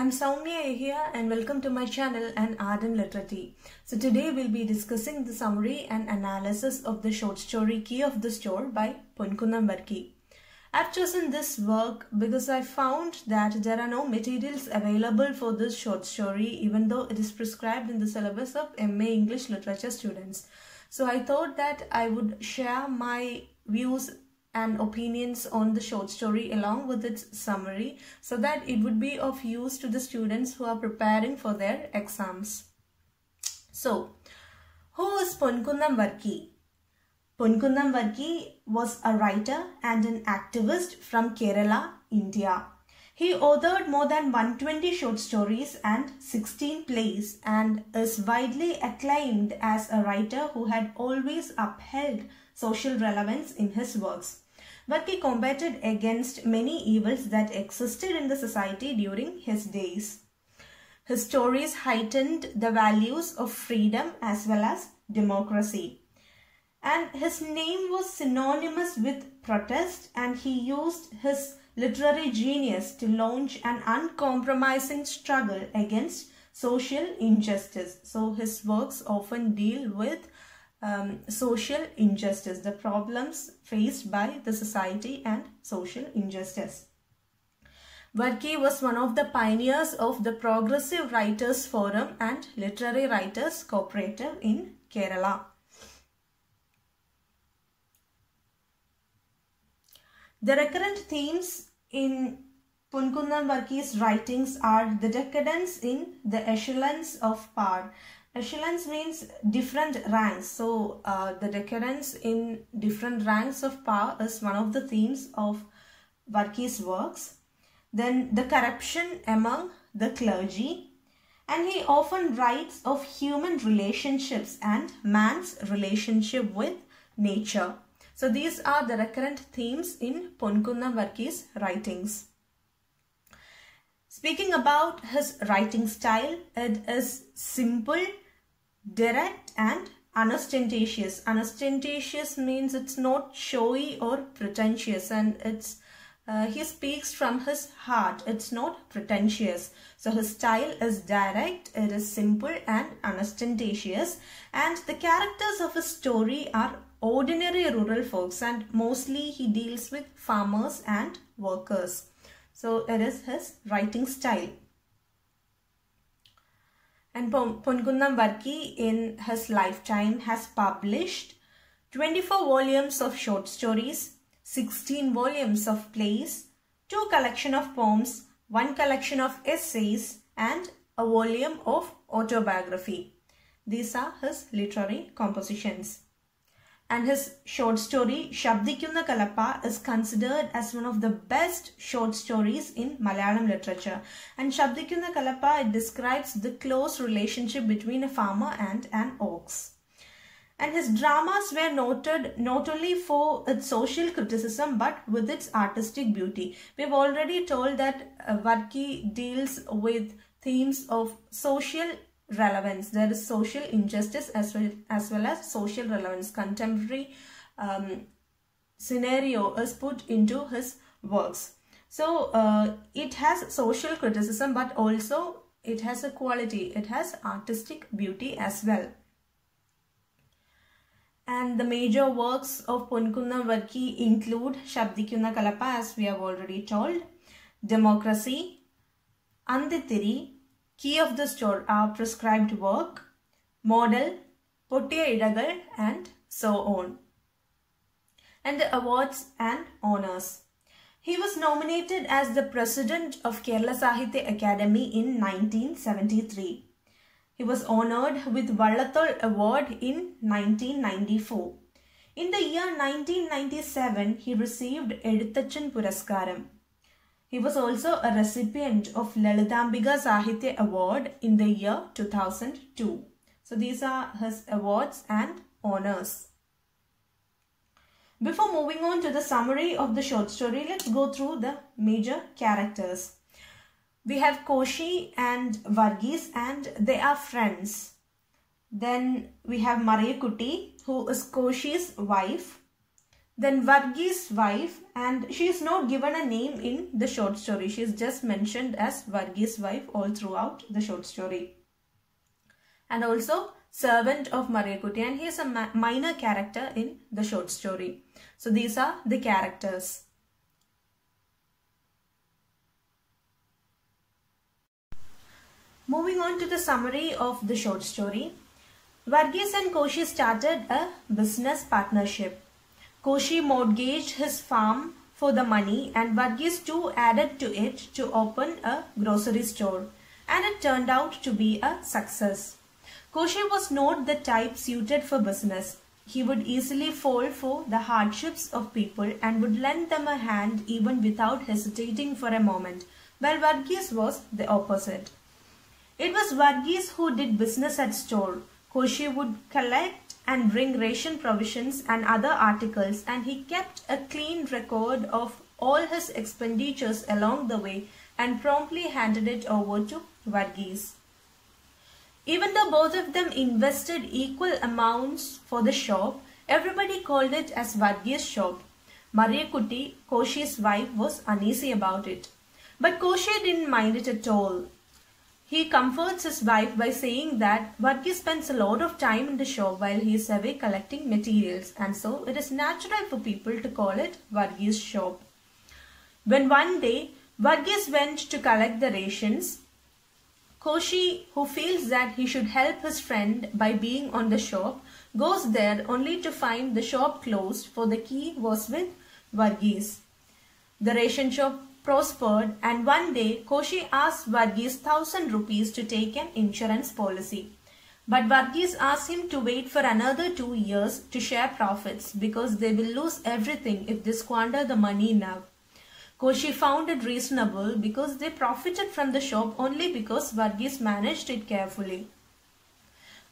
I'm Soumya here and welcome to my channel An Ardent Literati. So today we'll be discussing the summary and analysis of the short story Key of the Store by Ponkunnam Varki. I've chosen this work because I found that there are no materials available for this short story even though it is prescribed in the syllabus of MA English Literature students. So I thought that I would share my views and opinions on the short story along with its summary so that it would be of use to the students who are preparing for their exams. So, who is Ponkunnam Varki? Ponkunnam Varki was a writer and an activist from Kerala, India. He authored more than 120 short stories and 16 plays and is widely acclaimed as a writer who had always upheld social relevance in his works. Varki combated against many evils that existed in the society during his days. His stories heightened the values of freedom as well as democracy. And his name was synonymous with protest, and he used his literary genius to launch an uncompromising struggle against social injustice. So his works often deal with social injustice, the problems faced by the society and social injustice. Varki was one of the pioneers of the Progressive Writers Forum and Literary Writers Cooperative in Kerala. The recurrent themes in Ponkunnam Varki's writings are the decadence in the echelons of power. Echelons means different ranks. So the decadence in different ranks of power is one of the themes of Varki's works. Then the corruption among the clergy. And he often writes of human relationships and man's relationship with nature. So these are the recurrent themes in Ponkunnam Varki's writings. Speaking about his writing style, it is simple, direct and unostentatious. Unostentatious means it's not showy or pretentious, and it's he speaks from his heart. It's not pretentious. So his style is direct, it is simple and unostentatious, and the characters of his story are ordinary rural folks, and mostly he deals with farmers and workers. So it is his writing style. And Ponkunnam Varki in his lifetime has published 24 volumes of short stories, 16 volumes of plays, 2 collections of poems, 1 collection of essays and a volume of autobiography. These are his literary compositions. And his short story Shabdikunna Kalappa is considered as one of the best short stories in Malayalam literature. And Shabdikunna Kalappa, it describes the close relationship between a farmer and an ox. And his dramas were noted not only for its social criticism but with its artistic beauty. We've already told that Varki deals with themes of social relevance. There is social injustice as well as social relevance. Contemporary scenario is put into his works. So it has social criticism but also it has a quality. It has artistic beauty as well. And the major works of Ponkunnam Varki include Shabdikunna Kalappa, as we have already told, Democracy, Andithiri, Key of the Store, our prescribed work, Model, Pottiya Idagal and so on. And the awards and honours. He was nominated as the President of Kerala Sahitya Academy in 1973. He was honoured with Vallathol Award in 1994. In the year 1997, he received Eduthachan Puraskaram. He was also a recipient of Lalitambika Sahitya Award in the year 2002. So these are his awards and honours. Before moving on to the summary of the short story, let's go through the major characters. We have Koshi and Varghese and they are friends. Then we have Mariyakutty, who is Koshi's wife. Then Varghese' wife, and she is not given a name in the short story. She is just mentioned as Varghese' wife all throughout the short story. And also servant of Mariyakutty, and he is a minor character in the short story. So these are the characters. Moving on to the summary of the short story. Varghese and Koshi started a business partnership. Koshi mortgaged his farm for the money and Varghese too added to it to open a grocery store, and it turned out to be a success. Koshi was not the type suited for business. He would easily fall for the hardships of people and would lend them a hand even without hesitating for a moment, while Varghese was the opposite. It was Varghese who did business at store. Koshi would collect and bring ration provisions and other articles, and he kept a clean record of all his expenditures along the way and promptly handed it over to Varghese. Even though both of them invested equal amounts for the shop, everybody called it as Varghese's shop. Mariyakutty, Koshi's wife, was uneasy about it. But Koshi didn't mind it at all. He comforts his wife by saying that Varghese spends a lot of time in the shop while he is away collecting materials, and so it is natural for people to call it Varghese's shop. When one day Varghese went to collect the rations, Koshi, who feels that he should help his friend by being on the shop, goes there only to find the shop closed, for the key was with Varghese. The ration shop prospered, and one day Koshi asked Varghese 1,000 rupees to take an insurance policy. But Varghese asked him to wait for another 2 years to share profits because they will lose everything if they squander the money now. Koshi found it reasonable because they profited from the shop only because Varghese managed it carefully.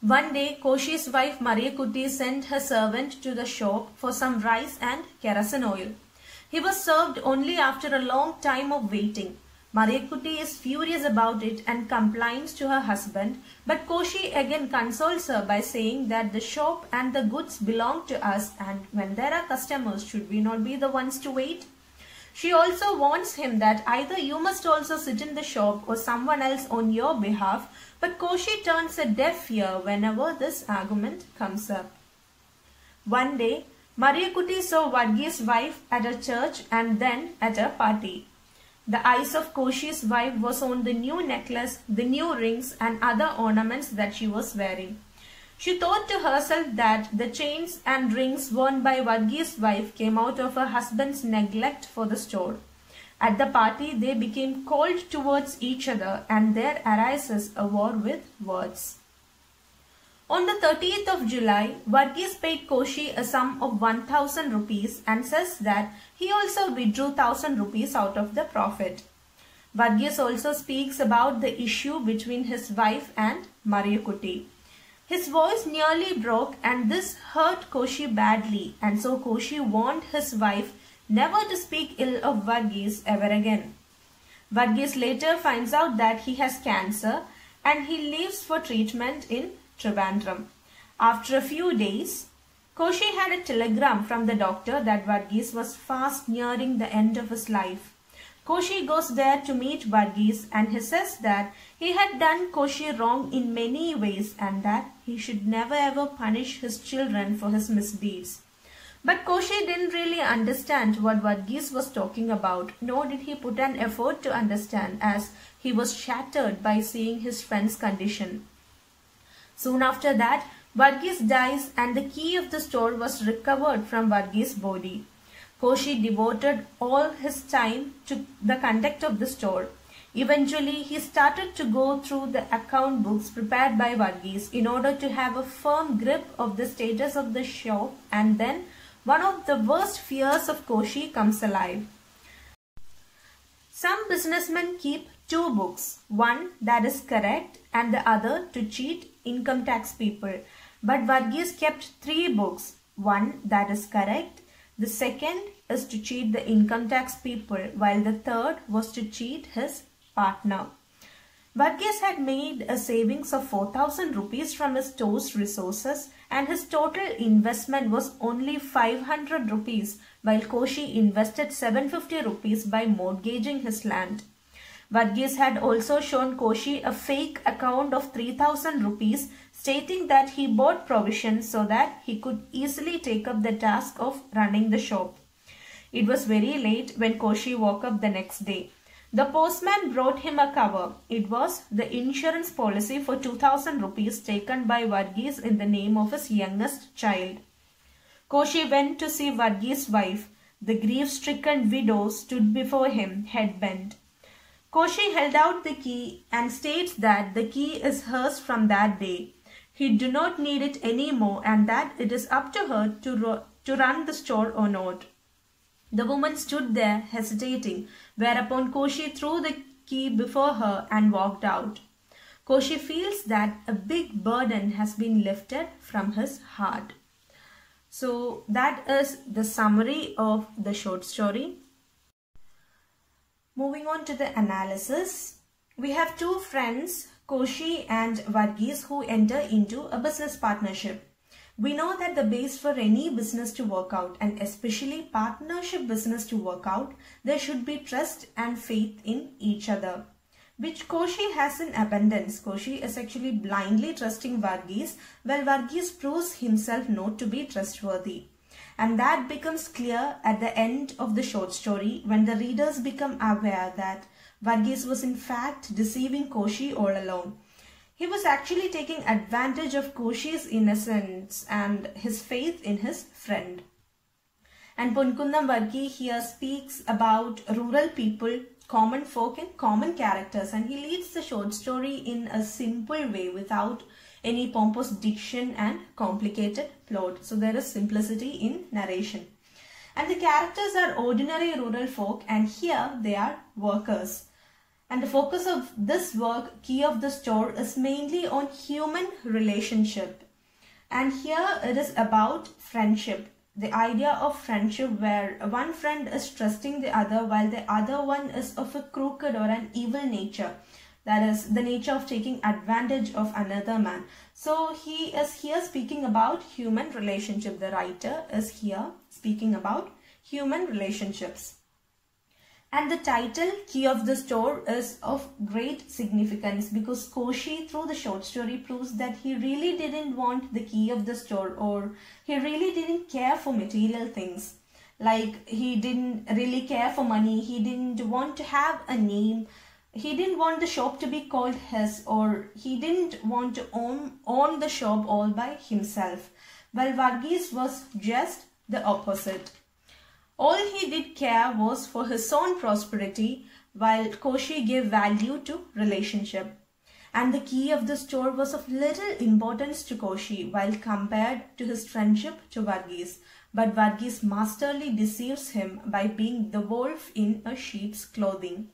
One day Koshi's wife Mariyakutty sent her servant to the shop for some rice and kerosene oil. He was served only after a long time of waiting. Mariyakutty is furious about it and complains to her husband, but Koshi again consoles her by saying that the shop and the goods belong to us, and when there are customers, should we not be the ones to wait? She also warns him that either you must also sit in the shop or someone else on your behalf, but Koshi turns a deaf ear whenever this argument comes up. One day, Mariyakutty saw Varghese's wife at a church and then at a party. The eyes of Koshi's wife was on the new necklace, the new rings and other ornaments that she was wearing. She thought to herself that the chains and rings worn by Varghese's wife came out of her husband's neglect for the store. At the party, they became cold towards each other, and there arises a war with words. On the 30th of July, Varghese paid Koshi a sum of 1,000 rupees and says that he also withdrew 1,000 rupees out of the profit. Varghese also speaks about the issue between his wife and Mariyakutty. His voice nearly broke and this hurt Koshi badly, and so Koshi warned his wife never to speak ill of Varghese ever again. Varghese later finds out that he has cancer and he leaves for treatment in Trivandrum. After a few days, Koshi had a telegram from the doctor that Varghese was fast nearing the end of his life. Koshi goes there to meet Varghese, and he says that he had done Koshi wrong in many ways and that he should never ever punish his children for his misdeeds. But Koshi didn't really understand what Varghese was talking about, nor did he put an effort to understand, as he was shattered by seeing his friend's condition. Soon after that, Varghese dies and the key of the store was recovered from Varghese's body. Koshi devoted all his time to the conduct of the store. Eventually, he started to go through the account books prepared by Varghese in order to have a firm grip of the status of the shop, and then one of the worst fears of Koshi comes alive. Some businessmen keep two books, one that is correct and the other to cheat income tax people. But Varghese kept three books, one that is correct, the second is to cheat the income tax people, while the third was to cheat his partner. Varghese had made a savings of 4,000 rupees from his store's resources, and his total investment was only 500 rupees, while Koshi invested 750 rupees by mortgaging his land. Varghese had also shown Koshi a fake account of 3,000 rupees, stating that he bought provisions so that he could easily take up the task of running the shop. It was very late when Koshi woke up the next day. The postman brought him a cover. It was the insurance policy for 2,000 rupees taken by Varghese in the name of his youngest child. Koshi went to see Varghese's wife. The grief-stricken widow stood before him, head bent. Koshi held out the key and states that the key is hers from that day. He do not need it anymore and that it is up to her to run the store or not. The woman stood there hesitating, whereupon Koshi threw the key before her and walked out. Koshi feels that a big burden has been lifted from his heart. So that is the summary of the short story. Moving on to the analysis, we have two friends, Koshi and Varghese, who enter into a business partnership. We know that the base for any business to work out, and especially partnership business to work out, there should be trust and faith in each other, which Koshi has in abundance. Koshi is actually blindly trusting Varghese, while Varghese proves himself not to be trustworthy. And that becomes clear at the end of the short story when the readers become aware that Varghese was in fact deceiving Koshi all along. He was actually taking advantage of Koshi's innocence and his faith in his friend. And Ponkunnam Varki here speaks about rural people, common folk and common characters, and he leads the short story in a simple way without any pompous diction and complicated plot. So there is simplicity in narration. And the characters are ordinary rural folk, and here they are workers. And the focus of this work, Key of the Store, is mainly on human relationship. And here it is about friendship. The idea of friendship where one friend is trusting the other while the other one is of a crooked or an evil nature. That is the nature of taking advantage of another man. So he is here speaking about human relationship. The writer is here speaking about human relationships. And the title, Key of the Store, is of great significance because Koshi, through the short story, proves that he really didn't want the key of the store, or he really didn't care for material things. Like he didn't really care for money, he didn't want to have a name, he didn't want the shop to be called his, or he didn't want to own the shop all by himself. While Varghese was just the opposite. All he did care was for his own prosperity, while Koshi gave value to relationship. And the key of the store was of little importance to Koshi while compared to his friendship to Varghese. But Varghese masterly deceives him by being the wolf in a sheep's clothing.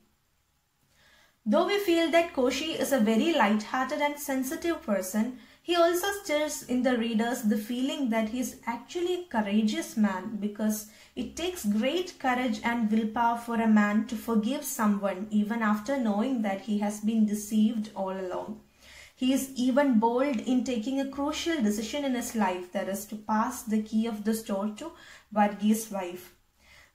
Though we feel that Koshi is a very light-hearted and sensitive person, he also stirs in the readers the feeling that he is actually a courageous man, because it takes great courage and willpower for a man to forgive someone even after knowing that he has been deceived all along. He is even bold in taking a crucial decision in his life, that is to pass the key of the store to Varghese's wife.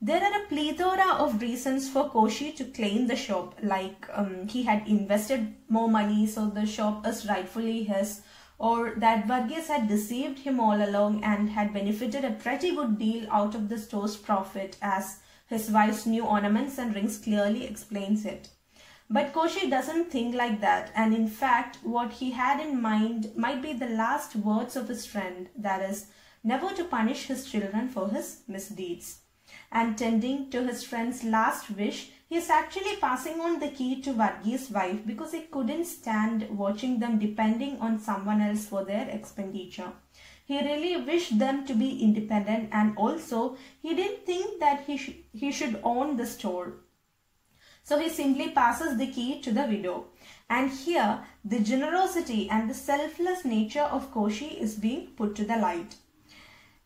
There are a plethora of reasons for Koshi to claim the shop, like he had invested more money so the shop is rightfully his, or that Varghese had deceived him all along and had benefited a pretty good deal out of the store's profit, as his wife's new ornaments and rings clearly explains it. But Koshi doesn't think like that, and in fact what he had in mind might be the last words of his friend, that is, never to punish his children for his misdeeds. And tending to his friend's last wish, he is actually passing on the key to Varghese's wife because he couldn't stand watching them depending on someone else for their expenditure. He really wished them to be independent, and also he didn't think that he should own the store. So he simply passes the key to the widow. And here the generosity and the selfless nature of Koshi is being put to the light.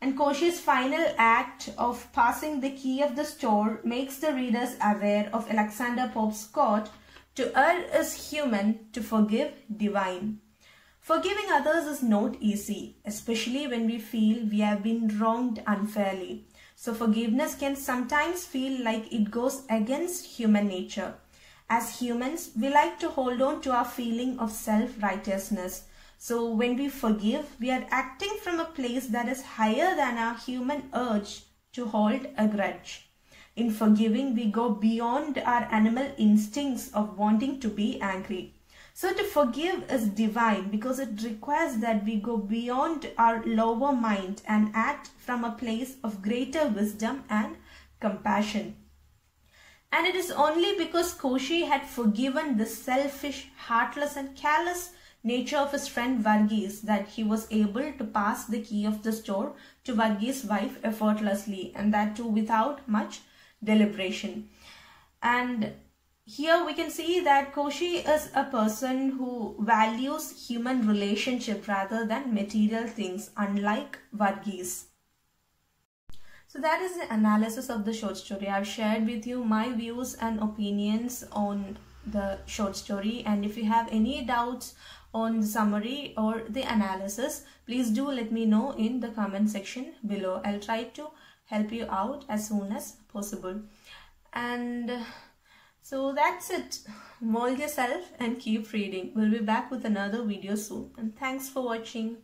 And Koshi's final act of passing the key of the store makes the readers aware of Alexander Pope's quote, To err is human, to forgive divine. Forgiving others is not easy, especially when we feel we have been wronged unfairly. So forgiveness can sometimes feel like it goes against human nature. As humans, we like to hold on to our feeling of self-righteousness. So when we forgive, we are acting from a place that is higher than our human urge to hold a grudge. In forgiving, we go beyond our animal instincts of wanting to be angry. So to forgive is divine because it requires that we go beyond our lower mind and act from a place of greater wisdom and compassion. And it is only because Koshi had forgiven the selfish, heartless and callous nature of his friend Varghese that he was able to pass the key of the store to Varghese's wife effortlessly, and that too without much deliberation. And here we can see that Koshi is a person who values human relationship rather than material things, unlike Varghese. So that is the analysis of the short story. I've shared with you my views and opinions on the short story, and if you have any doubts on the summary or the analysis, please do let me know in the comment section below. I'll try to help you out as soon as possible. And so that's it. Mold yourself and keep reading. We'll be back with another video soon. And thanks for watching.